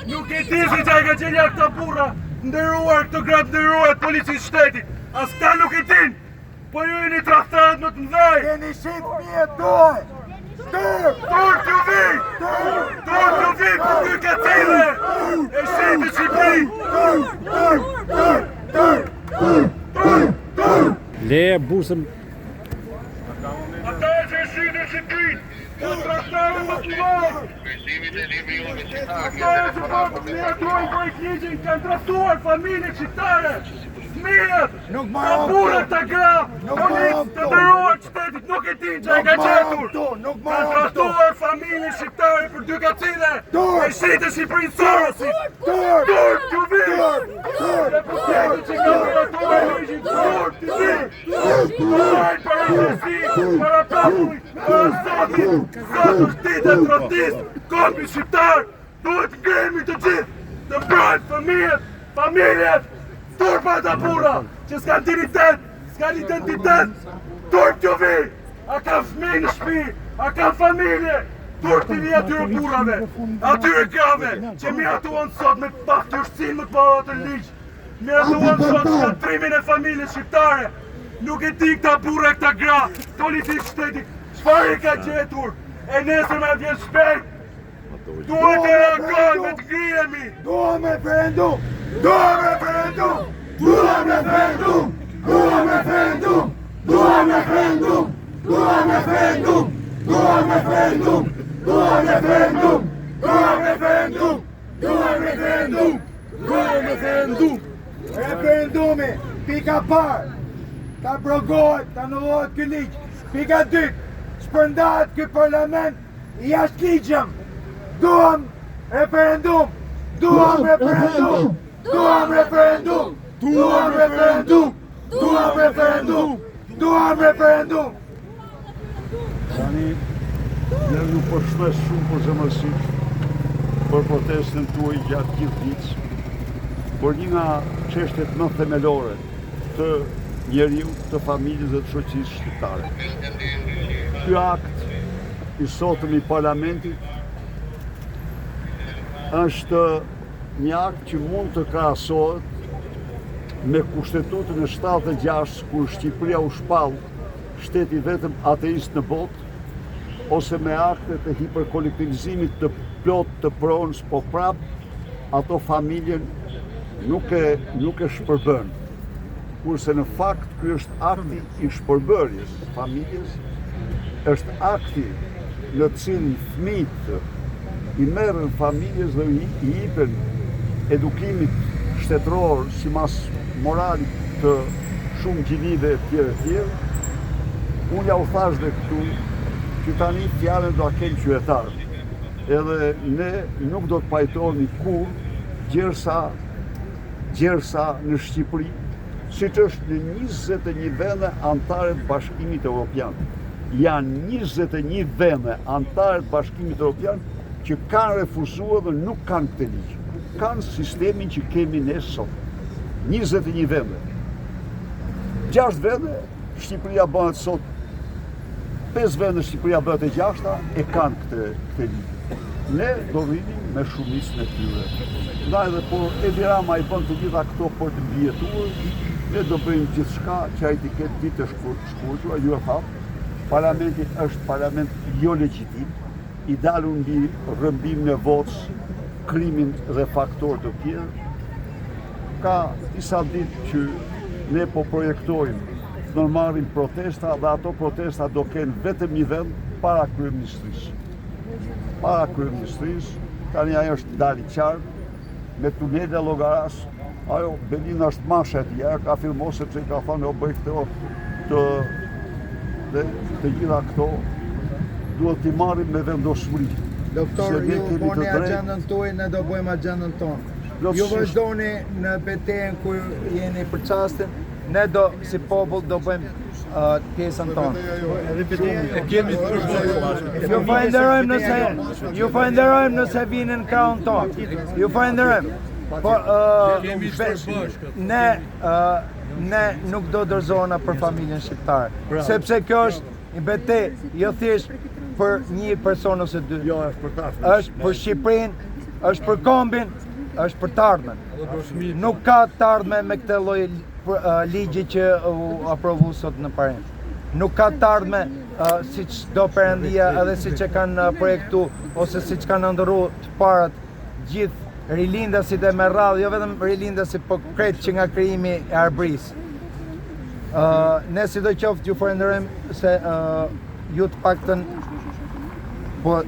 Nuk e di se çaj ka qenë ja këta burra, nderuar këto gratë nderuar policisë shtetit. As këta nuk e din. Po ju jeni tradhtarët më të mëdhej. Keni shit fëmijë dorë. Dorë t'ju vi! Dorë t'ju vi për dy katile! E shetë Shqipëri! Leje bursën. Ata që e shetë Shqipëri! Janë tradhtarët më të mëdhej! Ata që përmjetojnë për ligjin kanë tradhtuar familje shqiptare! Fëmijët! Ka burrat ta gra! Policë të nderuar qytetit nuk e din që e ka gjetur! Ka tradhtuar familje shqiptare për dy kacile! E shitë Shqipërinë Sorosit! Dur t'ju vi! Deputetët që ka tradhtuar ligjin dur t'ju vi! Parajnë për agresi, para popullit, para Zotit! Zot është ditë tradhtisë! Korpi shqiptar! Duhet ngremi të gjithë! Të mbrojmë fëmijët, familjet! Turpa të burra, që s'kan dignitet, s'kan identitet, turp t'ju vi, a ka fëmijë në shtëpi, a ka familje, turp t'i vi atyre burrave, atyre grave, që miratuan sot me paftyrsinë më të madhe të ligj, miratuan sot shkatrimin e familjes shqiptare, nuk e di këta burra e këta gra, policisë shtetit, çfarë i ka gjetur, e nesër me vjen shpejt, duhet të reagojmë me të ngrihemi. Duhem referendum! Duhem referendum! Duhem referendum! Duhem referendum! Duhem referendum! Duhem referendum! Duhem referendum! Duhem referendum! Duhem referendum! Duhem referendum! Duhem referendum! Referendumi, pika parë, ta abrogohet, ta anullohet ky ligj. Pika dytë, shpërndahet ky parlament i jashtëligjshëm. Duhem referendum! Duhem referendum! Duhem referendum! Duhem referendum! Duhem referendum! Duhem referendum! Tani, ne nuk po shtes shumë për zemërsisht për protestën tuaj gjatë gjithë ditës, por një nga çështjet më themelore të njeriu, të familjes dhe të shoqërisë shqiptare. Ky akt i sotëm i parlamentit është një akt që mund të krahasohet me Kushtetutën e 76, kur Shqipëria u shpall shteti vetëm ateist në botë, ose me aktet e hiperkolektivizimit të plot të pronës, po prap ato familjen nuk e shpërbën. kurse në fakt ky është akti i shpërbërjes familjes, është akti në cilin fëmijët i merren familjes dhe i jipen edukimit shtetëror simas moralit të shumë gjinive e tjerë. Unë ja u thash dhe këtu që tani fjalën do a kenë qytetarë. Edhe ne nuk do të pajtohemi kur gjersa në Shqipëri, siç është në 21 vende antare të Bashkimit Evropian. Janë 21 vende antare të Bashkimit Evropian që kanë refuzuar dhe nuk kanë këtë ligj. Kanë sistemin që kemi ne sot. 21 vende. 6 vende Shqipëria bëhet sot. 5 vende Shqipëria bëhet e 6-ta e kanë këtë ligj. Ne do rrinim me shumicën e tyre. Ndaj dhe por Edi Rama i bën të gjitha këto për të mbijetuar, ne do bëjmë gjithçka që ai të ketë ditë të shkurtër, ju e tham. Parlamenti është parlament jo legjitim, i dalur mbi rrëmbimin e votës, krimin dhe faktorë të tjerë. Ka disa ditë që ne po projektojmë të marrim protesta dhe ato protesta do kenë vetëm një vend para kryeministrisë. Para kryeministrisë, tani ajo është dali qartë, me tunele llogaras, ajo Belina është mashe atje, ka firmosur sepse ka thënë o bëj këto të gjitha këto duhet t'i marrim me vendosuri. Doktor, ju boni agendën tuaj, ne do bëjmë agendën tonë. Ju vazhdoni në betejën ku jeni për çastin, ne do si popull do bëjmë pjesën tonë. Ju falenderojmë nëse vini në krahun tonë. Ju falenderojmë. Por ne nuk do dorëzohena për familjen shqiptare, sepse kjo është një betejë jo thjesht për një person ose dy. Jo, është për ta. Është për Shqipërinë, është për kombin, është për të ardhmen. Nuk ka të ardhme me këtë lloj ligji që u aprovu sot në parim. Nuk ka të ardhme siç do Perëndia edhe siç e kanë projektu ose siç kanë ndërru të parat gjithë rilindasit e me radhë, jo vetëm rilindasit, po krejt që nga krijimi e Arbërisë. Ne sidoqoftë ju falenderojmë se ju të paktën po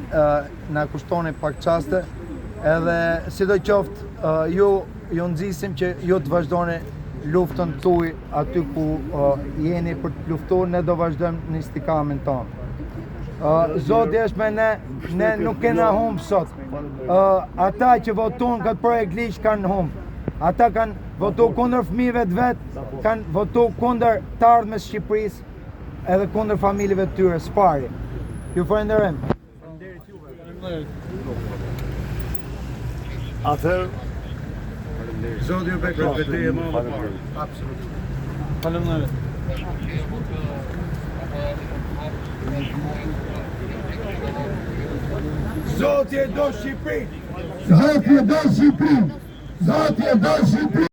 na kushtoni pak çaste, edhe sidoqoftë ju nxisim që ju të vazhdoni luftën tuaj aty ku jeni për të luftuar, ne do vazhdojmë në istikamin tonë. Zoti është me ne, ne nuk kena humbë sot. Ata që votuan këtë projekt ligj kanë humbë. Ata kanë votu kundër fëmijëve të vet, kanë votu kundër të ardhmes Shqipërisë, edhe kundër familjeve të tyre, spari. Ju falenderojmë. Atëherë, Zoti ju beqë betejë më parë. Absolutisht. Faleminderit. Zoti e do Shqipërinë! Zoti e do Shqipërinë! Zoti e do Shqipërinë!